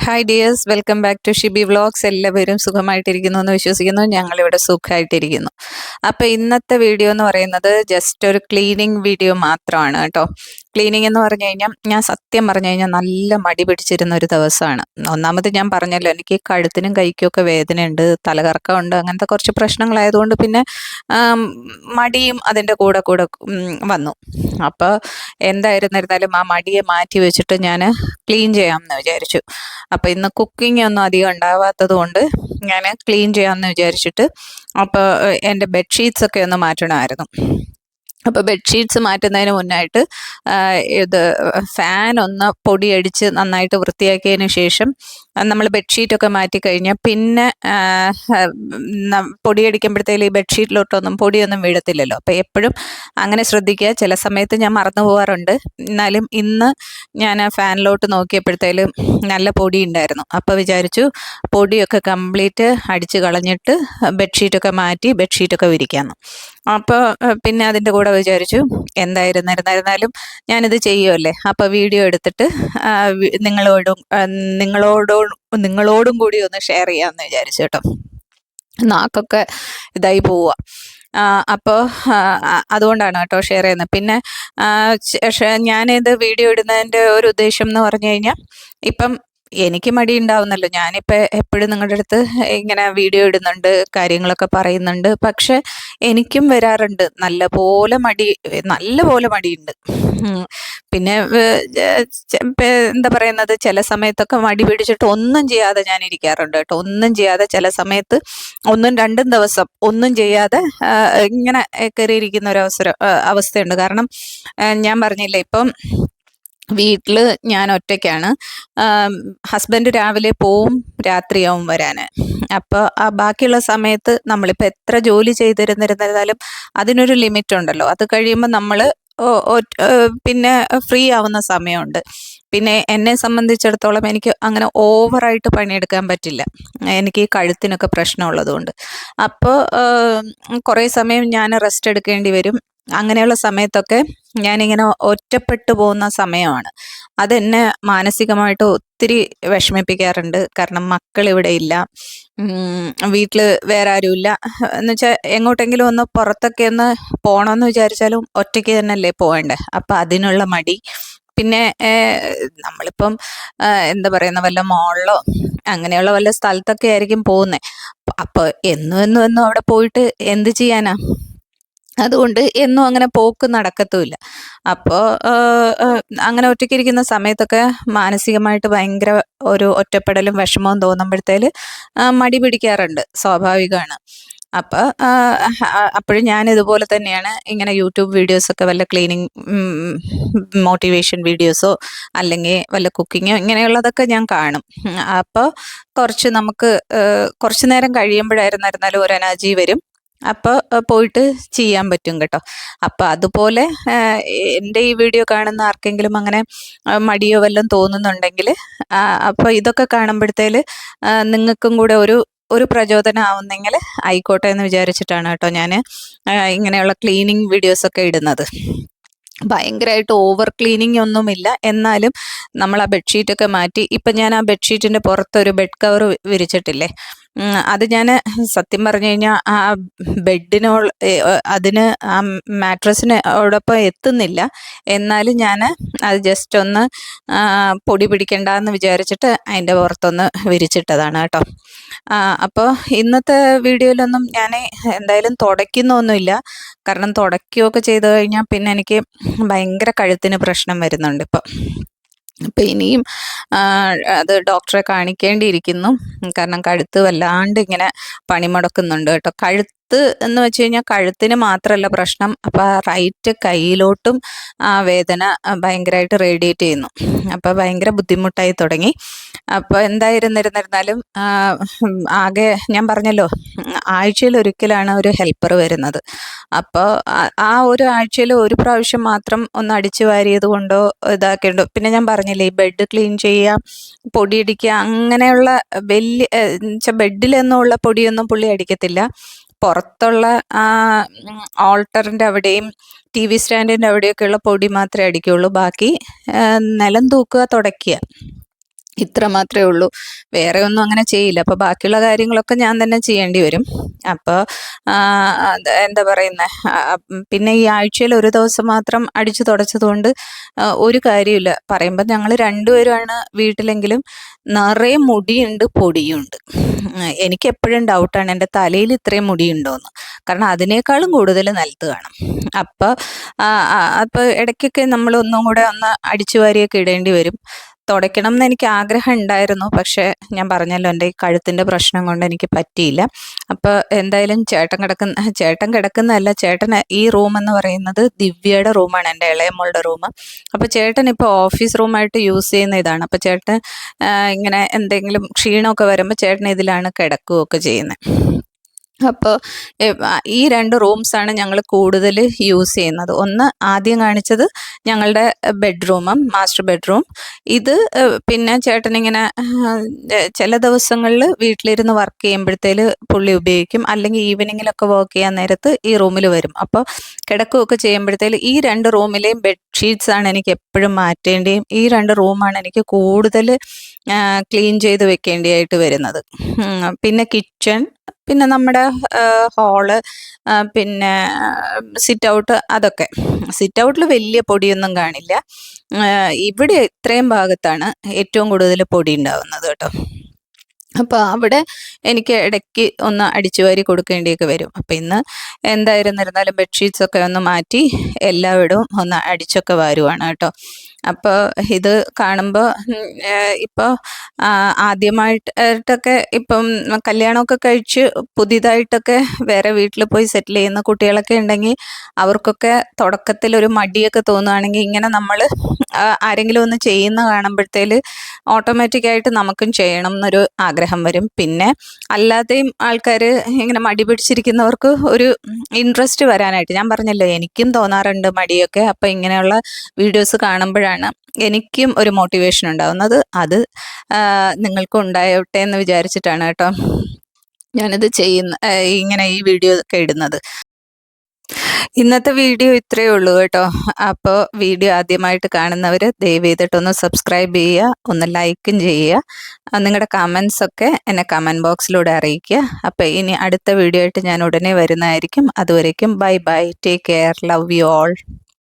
Hi dears, welcome back to Shibi vlogs. എല്ലാവരും സുഖമായിട്ടിരിക്കുന്നു എന്ന് വിശ്വസിക്കുന്നു. ഞങ്ങളിവിടെ സുഖമായിട്ടിരിക്കുന്നു. അപ്പോൾ ഇന്നത്തെ വീഡിയോ എന്ന് പറയുന്നത് ജസ്റ്റ് ഒരു ക്ലീനിങ് വീഡിയോ മാത്രമാണ് കേട്ടോ. ക്ലീനിങ് എന്ന് പറഞ്ഞു കഴിഞ്ഞാൽ ഞാൻ സത്യം പറഞ്ഞു കഴിഞ്ഞാൽ നല്ല മടി പിടിച്ചിരുന്ന ഒരു ദിവസമാണ്. ഒന്നാമത് ഞാൻ പറഞ്ഞല്ലോ, എനിക്ക് കഴുത്തിനും കൈക്കും ഒക്കെ വേദനയുണ്ട്, തലകറക്കമുണ്ട്, അങ്ങനത്തെ കുറച്ച് പ്രശ്നങ്ങളായതുകൊണ്ട് പിന്നെ മടിയും അതിൻ്റെ കൂടെ കൂടെ വന്നു. അപ്പോൾ എന്തായിരുന്നിരുന്നാലും ആ മടിയെ മാറ്റി വെച്ചിട്ട് ഞാൻ ക്ലീൻ ചെയ്യാമെന്ന് വിചാരിച്ചു. അപ്പോൾ ഇന്ന് കുക്കിംഗ് ഒന്നും അധികം ഉണ്ടാവാത്തത് കൊണ്ട് ഞാൻ ക്ലീൻ ചെയ്യാമെന്ന് വിചാരിച്ചിട്ട് അപ്പോൾ എൻ്റെ ബെഡ്ഷീറ്റ്സ് ഒക്കെ ഒന്ന് മാറ്റണമായിരുന്നു. അപ്പോൾ ബെഡ്ഷീറ്റ്സ് മാറ്റുന്നതിന് മുന്നായിട്ട് ഇത് ഫാൻ ഒന്ന് പൊടിയടിച്ച് നന്നായിട്ട് വൃത്തിയാക്കിയതിന് ശേഷം നമ്മൾ ബെഡ്ഷീറ്റൊക്കെ മാറ്റിക്കഴിഞ്ഞാൽ പിന്നെ പൊടിയടിക്കുമ്പോഴത്തേലും ഈ ബെഡ്ഷീറ്റിലോട്ടൊന്നും പൊടിയൊന്നും വീഴത്തില്ലല്ലോ. അപ്പോൾ എപ്പോഴും അങ്ങനെ ശ്രദ്ധിക്കുക. ചില സമയത്ത് ഞാൻ മറന്നു പോകാറുണ്ട്. എന്നാലും ഇന്ന് ഞാൻ ഫാനിലോട്ട് നോക്കിയപ്പോഴത്തേലും നല്ല പൊടി ഉണ്ടായിരുന്നു. അപ്പോൾ വിചാരിച്ചു പൊടിയൊക്കെ കംപ്ലീറ്റ് അടിച്ച് കളഞ്ഞിട്ട് ബെഡ്ഷീറ്റൊക്കെ മാറ്റി ബെഡ്ഷീറ്റൊക്കെ വിരിക്കാമെന്ന്. അപ്പോൾ പിന്നെ അതിൻ്റെ കൂടെ വിചാരിച്ചു എന്തായിരുന്നിരുന്നാലും ഞാനിത് ചെയ്യുമല്ലേ, അപ്പോൾ വീഡിയോ എടുത്തിട്ട് നിങ്ങളോടും കൂടി ഒന്ന് ഷെയർ ചെയ്യാമെന്ന് വിചാരിച്ചു കേട്ടോ. നാക്കൊക്കെ ഇതായി പോവുക. അപ്പോൾ അതുകൊണ്ടാണ് കേട്ടോ ഷെയർ ചെയ്യുന്നത്. പിന്നെ ഞാനിത് വീഡിയോ ഇടുന്നതിൻ്റെ ഒരു ഉദ്ദേശം എന്ന് പറഞ്ഞു കഴിഞ്ഞാൽ, ഇപ്പം എനിക്ക് മടി ഉണ്ടാവുന്നല്ലോ. ഞാനിപ്പോൾ എപ്പോഴും നിങ്ങളുടെ അടുത്ത് ഇങ്ങനെ വീഡിയോ ഇടുന്നുണ്ട്, കാര്യങ്ങളൊക്കെ പറയുന്നുണ്ട്. പക്ഷെ എനിക്കും വരാറുണ്ട് നല്ലപോലെ മടിയുണ്ട്. പിന്നെ എന്താ പറയുന്നത്, ചില സമയത്തൊക്കെ മടി പിടിച്ചിട്ട് ഒന്നും ചെയ്യാതെ ഞാൻ ഇരിക്കാറുണ്ട് കേട്ടോ. ഒന്നും ചെയ്യാതെ ചില സമയത്ത് 1-2 ദിവസം ഒന്നും ചെയ്യാതെ ഇങ്ങനെ കയറിയിരിക്കുന്ന ഒരു അവസ്ഥയുണ്ട്. കാരണം ഞാൻ പറഞ്ഞില്ലേ, ഇപ്പം വീട്ടിൽ ഞാൻ ഒറ്റയ്ക്കാണ്. ഹസ്ബൻഡ് രാവിലെ പോവും, രാത്രിയാവും വരാൻ. അപ്പോൾ ആ ബാക്കിയുള്ള സമയത്ത് നമ്മളിപ്പോൾ എത്ര ജോലി ചെയ്തിരുന്നിരുന്നാലും അതിനൊരു ലിമിറ്റ് ഉണ്ടല്ലോ. അത് കഴിയുമ്പോൾ നമ്മൾ പിന്നെ ഫ്രീ ആവുന്ന സമയമുണ്ട്. പിന്നെ എന്നെ സംബന്ധിച്ചിടത്തോളം എനിക്ക് അങ്ങനെ ഓവറായിട്ട് പണിയെടുക്കാൻ പറ്റില്ല. എനിക്ക് കഴുത്തിനൊക്കെ പ്രശ്നമുള്ളതുകൊണ്ട്. അപ്പോൾ കുറേ സമയം ഞാൻ റെസ്റ്റ് എടുക്കേണ്ടി വരും. അങ്ങനെയുള്ള സമയത്തൊക്കെ ഞാനിങ്ങനെ ഒറ്റപ്പെട്ടു പോകുന്ന സമയമാണ്. അതെന്നെ മാനസികമായിട്ട് ഒത്തിരി വിഷമിപ്പിക്കാറുണ്ട്. കാരണം മക്കളിവിടെ ഇല്ല, വീട്ടിൽ വേറെ ആരുമില്ല. എന്നുവെച്ചാൽ എങ്ങോട്ടെങ്കിലും ഒന്ന് പുറത്തൊക്കെ ഒന്ന് പോകണമെന്ന് വിചാരിച്ചാലും ഒറ്റയ്ക്ക് തന്നെയല്ലേ പോകണ്ടേ. അപ്പം അതിനുള്ള മടി. പിന്നെ നമ്മളിപ്പം എന്താ പറയുന്ന വല്ല മോളിലോ അങ്ങനെയുള്ള വല്ല സ്ഥലത്തൊക്കെ ആയിരിക്കും പോകുന്നത്. അപ്പോൾ എന്നും അവിടെ പോയിട്ട് എന്ത് ചെയ്യാനാ? അതുകൊണ്ട് എന്നും അങ്ങനെ പോക്ക് നടക്കത്തുമില്ല. അപ്പോൾ അങ്ങനെ ഒറ്റയ്ക്കിരിക്കുന്ന സമയത്തൊക്കെ മാനസികമായിട്ട് ഭയങ്കര ഒരു ഒറ്റപ്പെടലും വിഷമവും തോന്നുമ്പോഴത്തേൽ മടി പിടിക്കാറുണ്ട്, സ്വാഭാവികമാണ്. അപ്പോൾ അപ്പോഴും ഞാൻ ഇതുപോലെ തന്നെയാണ്. ഇങ്ങനെ യൂട്യൂബ് വീഡിയോസൊക്കെ, വല്ല ക്ലീനിങ് മോട്ടിവേഷൻ വീഡിയോസോ അല്ലെങ്കിൽ വല്ല കുക്കിങ്ങോ ഇങ്ങനെയുള്ളതൊക്കെ ഞാൻ കാണും. അപ്പോൾ കുറച്ച് നേരം കഴിയുമ്പോഴായിരുന്നാലും ഒരു എനർജി വരും. അപ്പോൾ പോയിട്ട് ചെയ്യാൻ പറ്റും കേട്ടോ. അപ്പോൾ അതുപോലെ എൻ്റെ ഈ വീഡിയോ കാണുന്ന ആർക്കെങ്കിലും അങ്ങനെ മടിയോ വല്ലതും തോന്നുന്നുണ്ടെങ്കിൽ അപ്പോൾ ഇതൊക്കെ കാണുമ്പോഴത്തേൽ നിങ്ങൾക്കും കൂടെ ഒരു പ്രചോദനം ആവുന്നെങ്കിൽ ആയിക്കോട്ടെ എന്ന് വിചാരിച്ചിട്ടാണ് കേട്ടോ ഞാൻ ഇങ്ങനെയുള്ള ക്ലീനിങ് വീഡിയോസൊക്കെ ഇടുന്നത്. ഭയങ്കരമായിട്ട് ഓവർ ക്ലീനിങ് ഒന്നുമില്ല. എന്നാലും നമ്മൾ ആ ബെഡ്ഷീറ്റൊക്കെ മാറ്റി, ഇപ്പം ഞാൻ ആ ബെഡ്ഷീറ്റിൻ്റെ പുറത്തൊരു ബെഡ് കവർ വിരിച്ചിട്ടില്ലേ, അത് ഞാൻ സത്യം പറഞ്ഞു കഴിഞ്ഞാൽ ആ അതിന് ആ മാട്രസിനോടൊപ്പം എത്തുന്നില്ല. എന്നാലും ഞാൻ അത് ജസ്റ്റ് ഒന്ന് പൊടി പിടിക്കണ്ടെന്ന് വിചാരിച്ചിട്ട് അതിൻ്റെ പുറത്തൊന്ന് വിരിച്ചിട്ടതാണ് കേട്ടോ. അപ്പോൾ ഇന്നത്തെ വീഡിയോയിലൊന്നും ഞാൻ എന്തായാലും തുടയ്ക്കുന്നൊന്നുമില്ല. കാരണം തുടയ്ക്കുകയൊക്കെ ചെയ്തു കഴിഞ്ഞാൽ പിന്നെ എനിക്ക് ഭയങ്കര കഴുത്തിന് പ്രശ്നം വരുന്നുണ്ട് ഇപ്പം. അപ്പം ഇനിയും അത് ഡോക്ടറെ കാണിക്കേണ്ടിയിരിക്കുന്നു. കാരണം കഴുത്ത് വല്ലാണ്ട് ഇങ്ങനെ പണിമുടക്കുന്നുണ്ട് കേട്ടോ. കഴുത്ത് എന്ന് വെച്ച് കഴിഞ്ഞാൽ കഴുത്തിന് മാത്രമല്ല പ്രശ്നം, അപ്പോൾ ആ റൈറ്റ് കൈയിലോട്ടും ആ വേദന ഭയങ്കരമായിട്ട് റേഡിയേറ്റ് ചെയ്യുന്നു. അപ്പോൾ ഭയങ്കര ബുദ്ധിമുട്ടായി തുടങ്ങി. അപ്പോൾ എന്തായിരുന്നിരുന്നാലും ആകെ ഞാൻ പറഞ്ഞല്ലോ, ആഴ്ചയിൽ ഒരിക്കലാണ് ഒരു ഹെൽപ്പർ വരുന്നത്. അപ്പോൾ ആ ഒരു ആഴ്ചയിൽ ഒരു പ്രാവശ്യം മാത്രം ഒന്ന് അടിച്ചു വാരിയത് കൊണ്ടോ ഇതാക്കേണ്ടോ. പിന്നെ ഞാൻ പറഞ്ഞില്ലേ, ഈ ബെഡ് ക്ലീൻ ചെയ്യുക, പൊടിയടിക്കുക, അങ്ങനെയുള്ള വലിയ ബെഡിലൊന്നുമുള്ള പൊടിയൊന്നും പുള്ളി അടിക്കത്തില്ല. പുറത്തുള്ള ഓൾട്ടറിൻ്റെ അവിടെയും TV സ്റ്റാൻഡിൻ്റെ അവിടെയൊക്കെയുള്ള പൊടി മാത്രമേ അടിക്കുകയുള്ളൂ. ബാക്കി നിലം തൂക്കുക, തുടയ്ക്കുക, ഇത്ര മാത്രമേ ഉള്ളൂ. വേറെ ഒന്നും അങ്ങനെ ചെയ്യില്ല. അപ്പോൾ ബാക്കിയുള്ള കാര്യങ്ങളൊക്കെ ഞാൻ തന്നെ ചെയ്യേണ്ടി വരും. അപ്പോൾ എന്താ പറയുന്നത്, പിന്നെ ഈ ആഴ്ചയിൽ ഒരു ദിവസം മാത്രം അടിച്ചു തുടച്ചതുകൊണ്ട് ഒരു കാര്യമില്ല. പറയുമ്പോൾ ഞങ്ങൾ രണ്ടുപേരുമാണ് വീട്ടിലെങ്കിലും നിറയെ മുടിയുണ്ട്, പൊടിയുണ്ട്. എനിക്ക് എപ്പോഴും ഡൗട്ടാണ് എൻ്റെ തലയിൽ ഇത്രയും മുടിയുണ്ടോയെന്ന്. കാരണം അതിനേക്കാളും കൂടുതൽ നിലത്ത് കാണും. അപ്പോൾ അപ്പോൾ ഇടയ്ക്കൊക്കെ നമ്മൾ ഒന്നും കൂടെ ഒന്ന് അടിച്ചു വാരിയൊക്കെ ഇടേണ്ടി വരും. തുടയ്ക്കണം എന്ന് എനിക്ക് ആഗ്രഹം ഉണ്ടായിരുന്നു. പക്ഷേ ഞാൻ പറഞ്ഞല്ലോ, എൻ്റെ ഈ കഴുത്തിൻ്റെ പ്രശ്നം കൊണ്ട് എനിക്ക് പറ്റിയില്ല. അപ്പോൾ എന്തായാലും ചേട്ടൻ കിടക്കുന്നതല്ല, ചേട്ടൻ ഈ റൂം എന്ന് പറയുന്നത് ദിവ്യയുടെ റൂമാണ്, എൻ്റെ ഇളയമോളുടെ റൂം. അപ്പോൾ ചേട്ടൻ ഇപ്പോൾ ഓഫീസ് റൂമായിട്ട് യൂസ് ചെയ്യുന്ന ഇതാണ്. അപ്പോൾ ചേട്ടൻ ഇങ്ങനെ എന്തെങ്കിലും ക്ഷീണമൊക്കെ വരുമ്പോൾ ചേട്ടൻ ഇതിലാണ് കിടക്കുകയൊക്കെ ചെയ്യുന്നത്. അപ്പോൾ ഈ 2 റൂംസാണ് ഞങ്ങൾ കൂടുതൽ യൂസ് ചെയ്യുന്നത്. ഒന്ന് ആദ്യം കാണിച്ചത് ഞങ്ങളുടെ ബെഡ്റൂമും മാസ്റ്റർ ബെഡ്റൂം. ഇത് പിന്നെ ചേട്ടനിങ്ങനെ ചില ദിവസങ്ങളിൽ വീട്ടിലിരുന്ന് വർക്ക് ചെയ്യുമ്പോഴത്തേൽ പുള്ളി ഉപയോഗിക്കും, അല്ലെങ്കിൽ ഈവനിങ്ങിലൊക്കെ വർക്ക് ചെയ്യാൻ നേരത്ത് ഈ റൂമിൽ വരും. അപ്പോൾ കിടക്കുകയൊക്കെ ചെയ്യുമ്പോഴത്തേൽ ഈ 2 റൂമിലെയും ബെഡ്ഷീറ്റ്സാണ് എനിക്ക് എപ്പോഴും മാറ്റേണ്ടിയും ഈ 2 റൂമാണ് എനിക്ക് കൂടുതൽ ക്ലീൻ ചെയ്ത് വെക്കേണ്ടിയായിട്ട് വരുന്നത്. പിന്നെ കിച്ചൺ, പിന്നെ നമ്മുടെ ഹാള്, പിന്നെ സിറ്റ് ഔട്ട്, അതൊക്കെ. സിറ്റ് ഔട്ടിൽ വലിയ പൊടിയൊന്നും കാണില്ല. ഇവിടെ ഇത്രയും ഭാഗത്താണ് ഏറ്റവും കൂടുതൽ പൊടി ഉണ്ടാവുന്നത് കേട്ടോ. അപ്പോൾ അവിടെ എനിക്ക് ഇടയ്ക്ക് ഒന്ന് അടിച്ചു വാരി കൊടുക്കേണ്ടിയൊക്കെ വരും. അപ്പോൾ ഇന്ന് എന്തായിരുന്നിരുന്നാലും ബെഡ്ഷീറ്റ്സൊക്കെ ഒന്ന് മാറ്റി എല്ലായിടവും ഒന്ന് അടിച്ചൊക്കെ വാരുവാണ് കേട്ടോ. അപ്പോൾ ഇത് കാണുമ്പോൾ ഇപ്പോൾ ആദ്യമായിട്ടൊക്കെ ഇപ്പം കല്യാണമൊക്കെ കഴിച്ച് പുതിയതായിട്ടൊക്കെ വേറെ വീട്ടിൽ പോയി സെറ്റിൽ ചെയ്യുന്ന കുട്ടികളൊക്കെ ഉണ്ടെങ്കിൽ അവർക്കൊക്കെ തുടക്കത്തിൽ ഒരു മടിയൊക്കെ തോന്നുകയാണെങ്കിൽ ഇങ്ങനെ നമ്മൾ ആരെങ്കിലും ഒന്ന് ചെയ്യുന്ന കാണുമ്പോഴത്തേൽ ഓട്ടോമാറ്റിക്കായിട്ട് നമുക്കും ചെയ്യണം എന്നൊരു ആഗ്രഹം വരും. പിന്നെ അല്ലാതെയും ആൾക്കാർ ഇങ്ങനെ മടി പിടിച്ചിരിക്കുന്നവർക്ക് ഒരു ഇൻട്രസ്റ്റ് വരാനായിട്ട്, ഞാൻ പറഞ്ഞല്ലോ എനിക്കും തോന്നാറുണ്ട് മടിയൊക്കെ. അപ്പോൾ ഇങ്ങനെയുള്ള വീഡിയോസ് കാണുമ്പോഴാണ് എനിക്കും ഒരു മോട്ടിവേഷൻ ഉണ്ടാകുന്നത്. അത് നിങ്ങൾക്കും ഉണ്ടായോട്ടെ എന്ന് വിചാരിച്ചിട്ടാണ് കേട്ടോ ഞാനിത് ഇങ്ങനെ ഈ വീഡിയോ ഒക്കെ ഇടുന്നത്. ഇന്നത്തെ വീഡിയോ ഇത്രയേ ഉള്ളൂ കേട്ടോ. അപ്പോൾ വീഡിയോ ആദ്യമായിട്ട് കാണുന്നവർ ദയവ് ചെയ്തിട്ടൊന്ന് സബ്സ്ക്രൈബ് ചെയ്യുക, ഒന്ന് ലൈക്കും ചെയ്യുക. നിങ്ങളുടെ കമൻസൊക്കെ എന്നെ കമൻറ്റ് ബോക്സിലൂടെ അറിയിക്കുക. അപ്പോൾ ഇനി അടുത്ത വീഡിയോ ആയിട്ട് ഞാൻ ഉടനെ വരുന്നതായിരിക്കും. അതുവരേക്കും bye bye, take care, love you all.